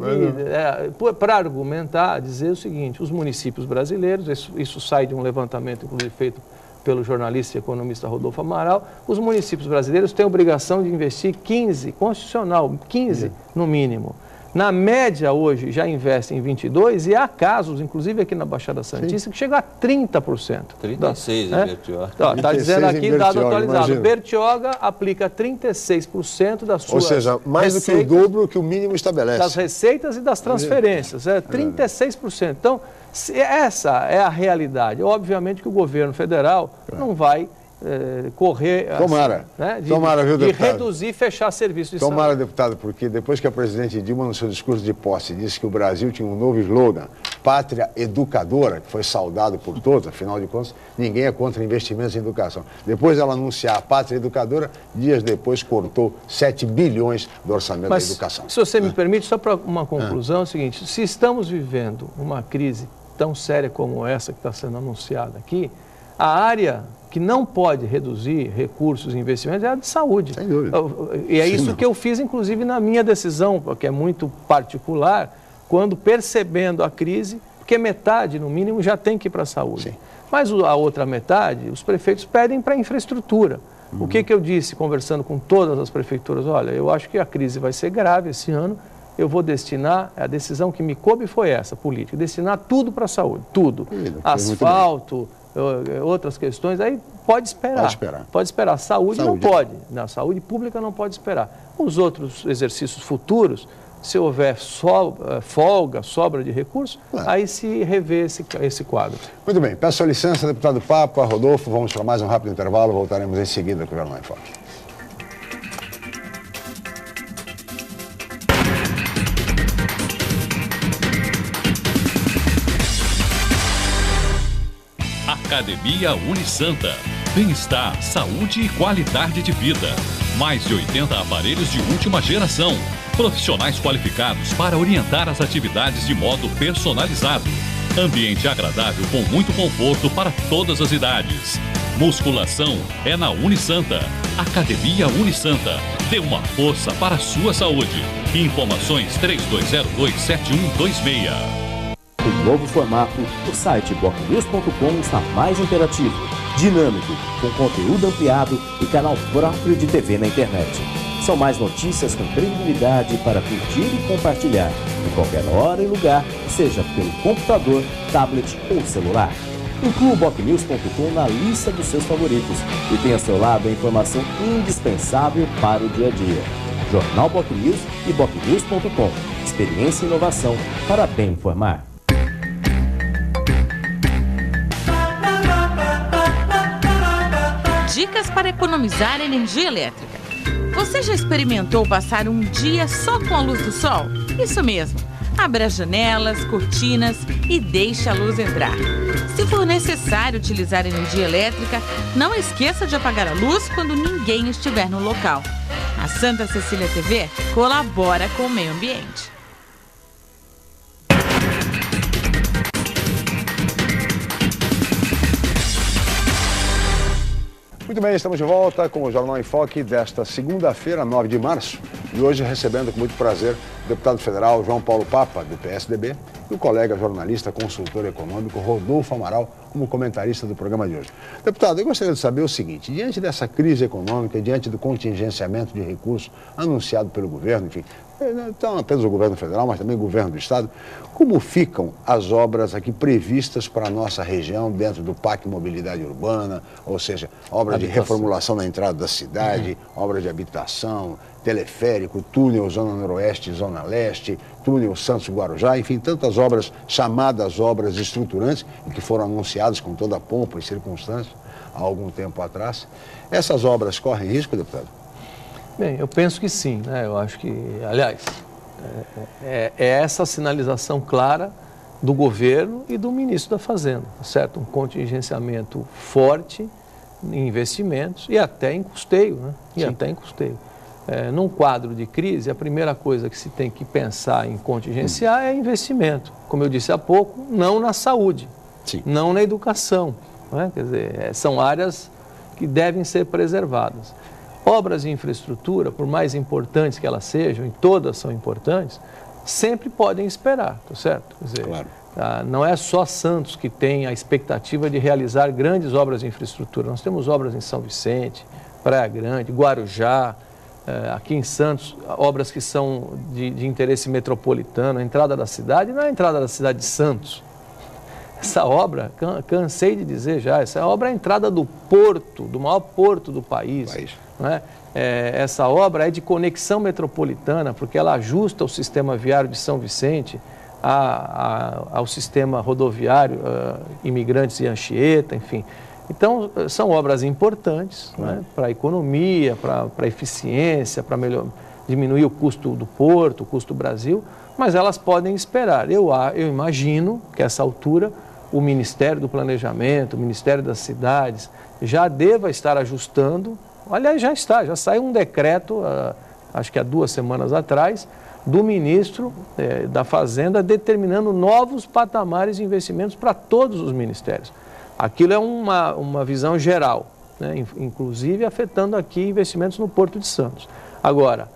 para argumentar, dizer o seguinte: os municípios brasileiros, isso sai de um levantamento, inclusive, feito pelo jornalista e economista Rodolfo Amaral, os municípios brasileiros têm a obrigação de investir 15, constitucional, 15 no mínimo. Na média, hoje, já investem em 22% e há casos, inclusive aqui na Baixada Santista, que chegam a 30%. 36% em Bertioga. Está dizendo aqui, dado atualizado, imagina. Bertioga aplica 36% das suas Ou seja, mais do que o dobro que o mínimo estabelece. Das receitas e das transferências, 36%. Então, essa é a realidade. Obviamente que o governo federal não vai correr tomara, né, viu, de reduzir e fechar serviço de tomara, saúde. Deputado, porque depois que a presidente Dilma, no seu discurso de posse, disse que o Brasil tinha um novo slogan, Pátria Educadora, que foi saudado por todos, afinal de contas, ninguém é contra investimentos em educação. Depois dela anunciar a Pátria Educadora, dias depois cortou 7 bilhões do orçamento da educação. Se você me permite, só para uma conclusão, é o seguinte, se estamos vivendo uma crise tão séria como essa que está sendo anunciada aqui, a área que não pode reduzir recursos e investimentos é a de saúde. Sem dúvida. E é isso que eu fiz, inclusive, na minha decisão, que é muito particular, quando percebendo a crise, porque metade, no mínimo, já tem que ir para a saúde. Sim. Mas a outra metade, os prefeitos pedem para a infraestrutura. O que eu disse, conversando com todas as prefeituras? Olha, eu acho que a crise vai ser grave esse ano, eu vou destinar, a decisão que me coube foi essa, política, destinar tudo para a saúde, tudo. Asfalto, outras questões, aí pode esperar. Pode esperar. Saúde não pode. Na saúde pública não pode esperar. Os outros exercícios futuros, se houver folga, sobra de recursos, aí se revê esse quadro. Muito bem. Peço a licença, deputado Papa, Rodolfo, vamos para mais um rápido intervalo, voltaremos em seguida com o Jornal em Foque. Academia Unisanta. Bem-estar, saúde e qualidade de vida. Mais de 80 aparelhos de última geração. Profissionais qualificados para orientar as atividades de modo personalizado. Ambiente agradável com muito conforto para todas as idades. Musculação é na Unisanta. Academia Unisanta. Dê uma força para a sua saúde. Informações 3202-7126. Um novo formato, o site bocnews.com está mais interativo, dinâmico, com conteúdo ampliado e canal próprio de TV na internet. São mais notícias com credibilidade para curtir e compartilhar, em qualquer hora e lugar, seja pelo computador, tablet ou celular. Inclua o bocnews.com na lista dos seus favoritos e tenha ao seu lado a informação indispensável para o dia a dia. Jornal Bocnews e bocnews.com. Experiência e inovação para bem informar. Dicas para economizar energia elétrica. Você já experimentou passar um dia só com a luz do sol? Isso mesmo. Abra as janelas, cortinas e deixe a luz entrar. Se for necessário utilizar energia elétrica, não esqueça de apagar a luz quando ninguém estiver no local. A Santa Cecília TV colabora com o meio ambiente. Muito bem, estamos de volta com o Jornal em Foque desta segunda-feira, 9 de março. E hoje recebendo com muito prazer o deputado federal João Paulo Papa, do PSDB, e o colega jornalista, consultor econômico Rodolfo Amaral, como comentarista do programa de hoje. Deputado, eu gostaria de saber o seguinte, diante dessa crise econômica, diante do contingenciamento de recursos anunciado pelo governo, enfim, não apenas o governo federal, mas também o governo do estado, como ficam as obras aqui previstas para a nossa região dentro do PAC Mobilidade Urbana, ou seja, obras de reformulação na entrada da cidade, obras de habitação, teleférico, túnel Zona Noroeste e Zona Leste, túnel Santos-Guarujá, enfim, tantas obras, chamadas obras estruturantes, que foram anunciadas com toda a pompa e circunstância há algum tempo atrás. Essas obras correm risco, deputado? Bem, eu penso que sim, né? Eu acho que, aliás, é essa sinalização clara do governo e do ministro da Fazenda, certo? Um contingenciamento forte em investimentos e até em custeio, né? E até em custeio. Num quadro de crise, a primeira coisa que se tem que pensar em contingenciar é investimento. Como eu disse há pouco, não na saúde, não na educação, né? Quer dizer, são áreas que devem ser preservadas. Obras de infraestrutura, por mais importantes que elas sejam, e todas são importantes, sempre podem esperar, tá certo? Quer dizer, não é só Santos que tem a expectativa de realizar grandes obras de infraestrutura. Nós temos obras em São Vicente, Praia Grande, Guarujá, aqui em Santos, obras que são de interesse metropolitano, a entrada da cidade não é a entrada da cidade de Santos. Essa obra, cansei de dizer já, essa obra é a entrada do porto, do maior porto do país. Não é? Essa obra é de conexão metropolitana, porque ela ajusta o sistema viário de São Vicente ao sistema rodoviário, Imigrantes e Anchieta, enfim. Então, são obras importantes, né, para a economia, para a eficiência, para diminuir o custo do porto, o custo do Brasil, mas elas podem esperar. Eu imagino que a essa altura o Ministério do Planejamento, o Ministério das Cidades, já deva estar ajustando, aliás, já saiu um decreto, acho que há 2 semanas atrás, do ministro da Fazenda determinando novos patamares de investimentos para todos os ministérios. Aquilo é uma visão geral, né? Inclusive afetando aqui investimentos no Porto de Santos. Agora,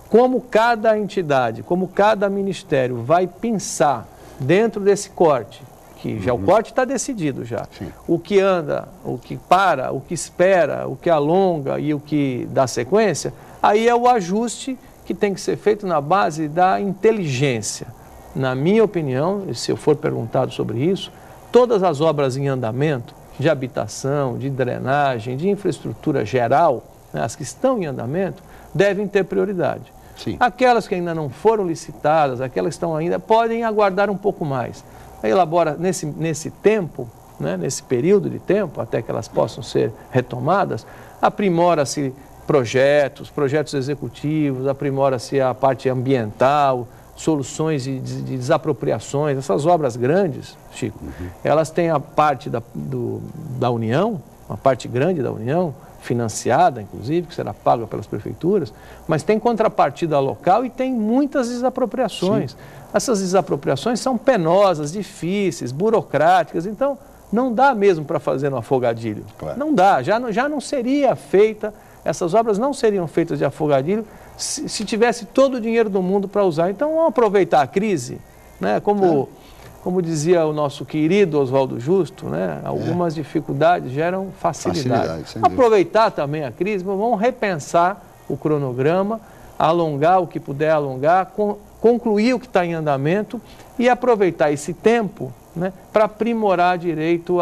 como cada entidade, como cada ministério vai pensar dentro desse corte, que já o corte está decidido já, o que anda, o que para, o que espera, o que alonga e o que dá sequência, aí é o ajuste que tem que ser feito na base da inteligência. Na minha opinião, e se eu for perguntado sobre isso, todas as obras em andamento, de habitação, de drenagem, de infraestrutura geral, né, as que estão em andamento, devem ter prioridade. Aquelas que ainda não foram licitadas, aquelas que estão ainda, podem aguardar um pouco mais. Aí elabora, nesse tempo, né, nesse período de tempo, até que elas possam ser retomadas, aprimora-se projetos executivos, aprimora-se a parte ambiental, soluções de desapropriações. Essas obras grandes, Chico, elas têm a parte da União, uma parte grande da União, financiada, inclusive, que será paga pelas prefeituras, mas tem contrapartida local e tem muitas desapropriações. Essas desapropriações são penosas, difíceis, burocráticas, então não dá mesmo para fazer no afogadilho. Não dá, já não seria feita, essas obras não seriam feitas de afogadilho se tivesse todo o dinheiro do mundo para usar. Então vamos aproveitar a crise, né? Como dizia o nosso querido Oswaldo Justo, né? Algumas dificuldades geram facilidade. Aproveitar também a crise, mas vamos repensar o cronograma, alongar o que puder alongar, concluir o que está em andamento e aproveitar esse tempo, né, para aprimorar direito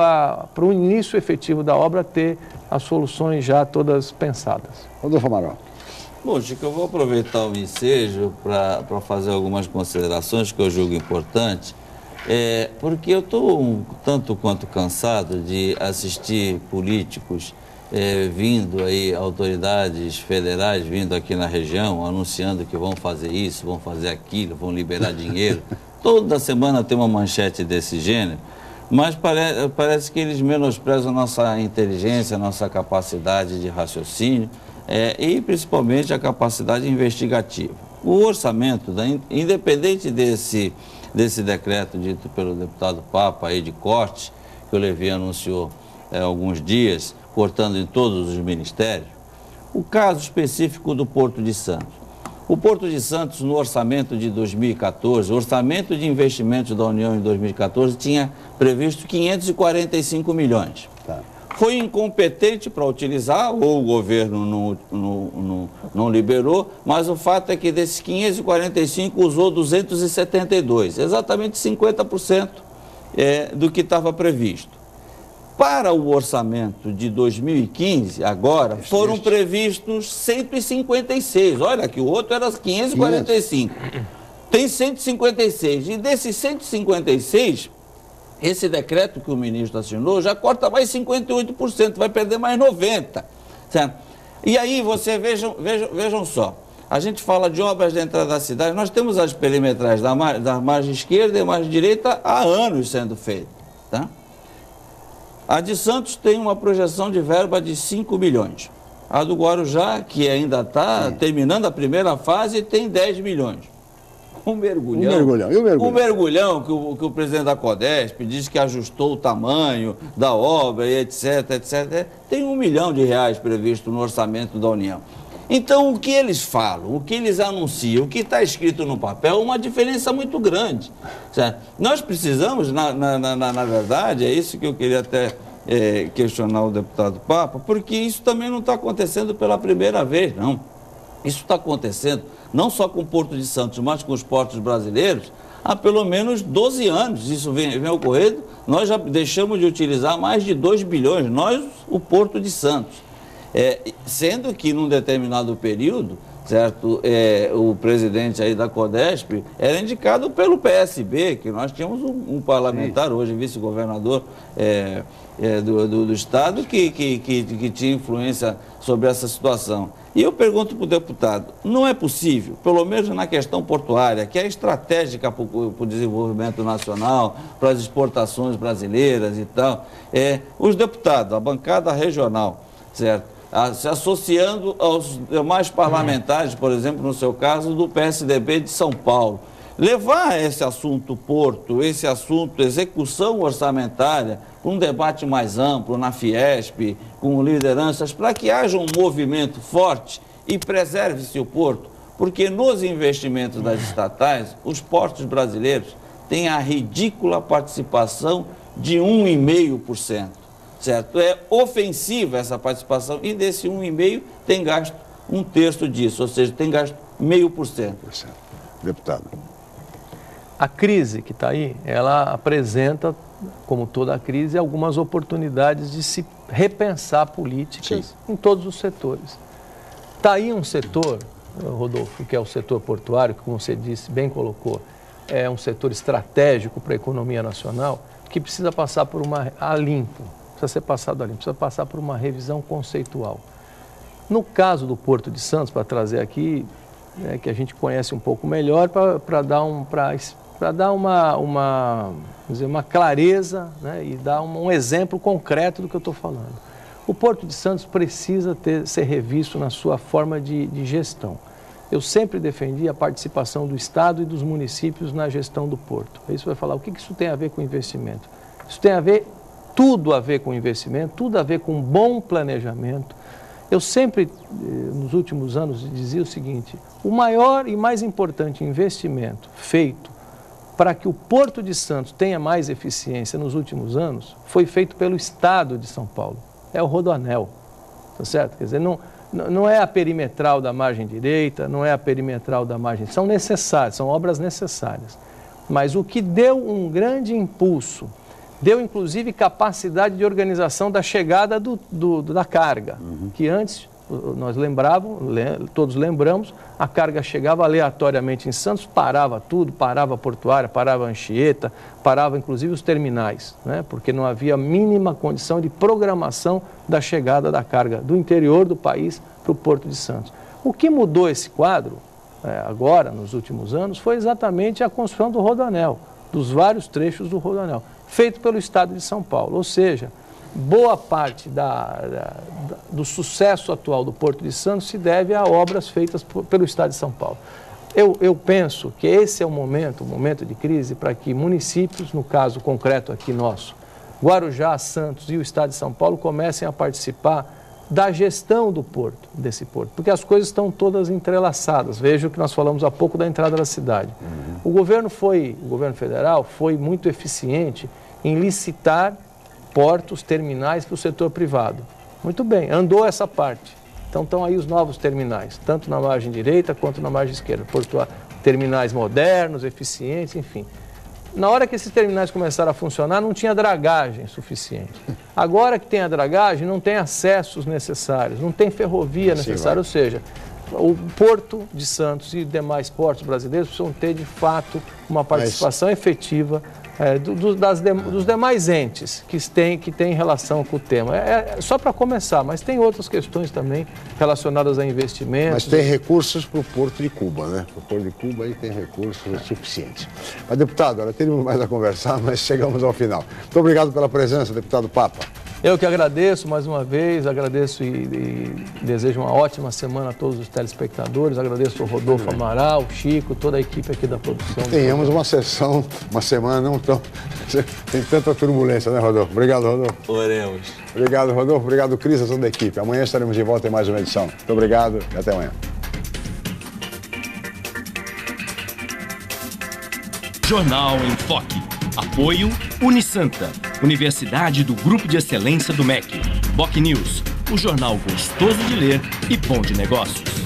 para o início efetivo da obra ter as soluções já todas pensadas. Rodolfo Amaral. Bom, Chico, eu vou aproveitar o ensejo para fazer algumas considerações que eu julgo importantes, porque eu estou um tanto quanto cansado de assistir políticos vindo aí, autoridades federais vindo aqui na região, anunciando que vão fazer isso, vão fazer aquilo, vão liberar dinheiro. Toda semana tem uma manchete desse gênero, mas parece que eles menosprezam a nossa inteligência, a nossa capacidade de raciocínio e principalmente a capacidade investigativa. O orçamento, independente desse decreto dito pelo deputado Papa aí de corte, que o Levi anunciou há alguns dias, cortando em todos os ministérios, o caso específico do Porto de Santos. O Porto de Santos, no orçamento de 2014, o orçamento de investimentos da União em 2014 tinha previsto 545 milhões. Foi incompetente para utilizar, ou o governo não liberou, mas o fato é que desses 545 usou 272, exatamente 50% do que estava previsto. Para o orçamento de 2015, agora, foram previstos 156. Olha que o outro era 545. Tem 156. E desses 156, esse decreto que o ministro assinou já corta mais 58%, vai perder mais 90%. Certo? E aí, vejam só, a gente fala de obras de entrada da cidade, nós temos as perimetrais da margem esquerda e margem direita há anos sendo feitas. Tá? A de Santos tem uma projeção de verba de 5 milhões. A do Guarujá, que ainda está terminando a primeira fase, tem 10 milhões. Um mergulhão que o presidente da Codesp disse que ajustou o tamanho da obra, e etc, tem R$1 milhão previsto no orçamento da União. Então, o que eles falam, o que eles anunciam, o que está escrito no papel, é uma diferença muito grande. Certo? Nós precisamos, na verdade, é isso que eu queria até questionar o deputado Papa, porque isso também não está acontecendo pela primeira vez, não. Isso está acontecendo não só com o Porto de Santos, mas com os portos brasileiros, há pelo menos 12 anos. Isso vem ocorrendo. Nós já deixamos de utilizar mais de 2 bilhões, nós, o Porto de Santos. Sendo que, num determinado período, certo, o presidente aí da CODESP era indicado pelo PSB, que nós tínhamos um parlamentar, hoje vice-governador do Estado, que tinha influência sobre essa situação. E eu pergunto para o deputado, não é possível, pelo menos na questão portuária, que é estratégica para o desenvolvimento nacional, para as exportações brasileiras e tal, os deputados, a bancada regional, certo? Se associando aos demais parlamentares, por exemplo, no seu caso, do PSDB de São Paulo. Levar esse assunto Porto, esse assunto execução orçamentária, para um debate mais amplo na Fiesp, com lideranças, para que haja um movimento forte e preserve-se o Porto, porque nos investimentos das estatais, os portos brasileiros têm a ridícula participação de 1,5%. Certo? É ofensiva essa participação e desse 1,5% tem gasto 1/3 disso, ou seja, tem gasto 0,5%. Deputado. A crise que está aí, ela apresenta, como toda a crise, algumas oportunidades de se repensar políticas em todos os setores. Está aí um setor, Rodolfo, que é o setor portuário, que, como você disse, bem colocou, é um setor estratégico para a economia nacional, que precisa passar por precisa ser passado a limpo, precisa passar por uma revisão conceitual. No caso do Porto de Santos, para trazer aqui, que a gente conhece um pouco melhor, para dar uma clareza, né, e dar um exemplo concreto do que eu estou falando. O Porto de Santos precisa ser revisto na sua forma de gestão. Eu sempre defendi a participação do Estado e dos municípios na gestão do Porto. Aí você vai falar, o que isso tem a ver com investimento? Isso tem tudo a ver com investimento, tudo a ver com bom planejamento. Eu sempre, nos últimos anos, dizia o seguinte, o maior e mais importante investimento feito para que o Porto de Santos tenha mais eficiência nos últimos anos foi feito pelo Estado de São Paulo. É o Rodoanel, tá certo? Quer dizer, não é a perimetral da margem direita, não é a perimetral da margem... São necessárias, são obras necessárias. Mas o que deu um grande impulso, deu inclusive capacidade de organização da chegada da carga, que antes, todos lembramos, a carga chegava aleatoriamente em Santos, parava tudo, parava a portuária, parava a Anchieta, parava inclusive os terminais, né? Porque não havia a mínima condição de programação da chegada da carga do interior do país para o Porto de Santos. O que mudou esse quadro, agora, nos últimos anos, foi exatamente a construção do Rodoanel, dos vários trechos do Rodoanel, feito pelo Estado de São Paulo, ou seja, boa parte do sucesso atual do Porto de Santos se deve a obras feitas pelo Estado de São Paulo. Eu penso que esse é o momento de crise, para que municípios, no caso concreto aqui nosso, Guarujá, Santos e o Estado de São Paulo, comecem a participar da gestão do porto, desse porto, porque as coisas estão todas entrelaçadas. Veja o que nós falamos há pouco da entrada da cidade. O governo federal foi muito eficiente em licitar portos, terminais para o setor privado. Muito bem, andou essa parte. Então estão aí os novos terminais, tanto na margem direita quanto na margem esquerda. Terminais modernos, eficientes, enfim. Na hora que esses terminais começaram a funcionar, não tinha dragagem suficiente. Agora que tem a dragagem, não tem acessos necessários, não tem ferrovia necessária, ou seja, o Porto de Santos e demais portos brasileiros precisam ter, de fato, uma participação efetiva dos demais entes que têm relação com o tema. Só para começar, mas tem outras questões também relacionadas a investimentos. Mas tem recursos para o Porto de Cuba, né? O Porto de Cuba aí tem recursos suficientes. Mas, deputado, olha, teríamos mais a conversar, mas chegamos ao final. Muito obrigado pela presença, deputado Papa. Eu que agradeço mais uma vez, agradeço e desejo uma ótima semana a todos os telespectadores, agradeço ao Rodolfo Amaral, Chico, toda a equipe aqui da produção. Tenhamos uma semana não tão Tem tanta turbulência, né, Rodolfo? Obrigado, Rodolfo. Oremos. Obrigado, Rodolfo. Obrigado, Cris, a toda a equipe. Amanhã estaremos de volta em mais uma edição. Muito obrigado e até amanhã. Jornal em Foque. Apoio Unisanta, Universidade do Grupo de Excelência do MEC. BocNews, o jornal gostoso de ler e bom de negócios.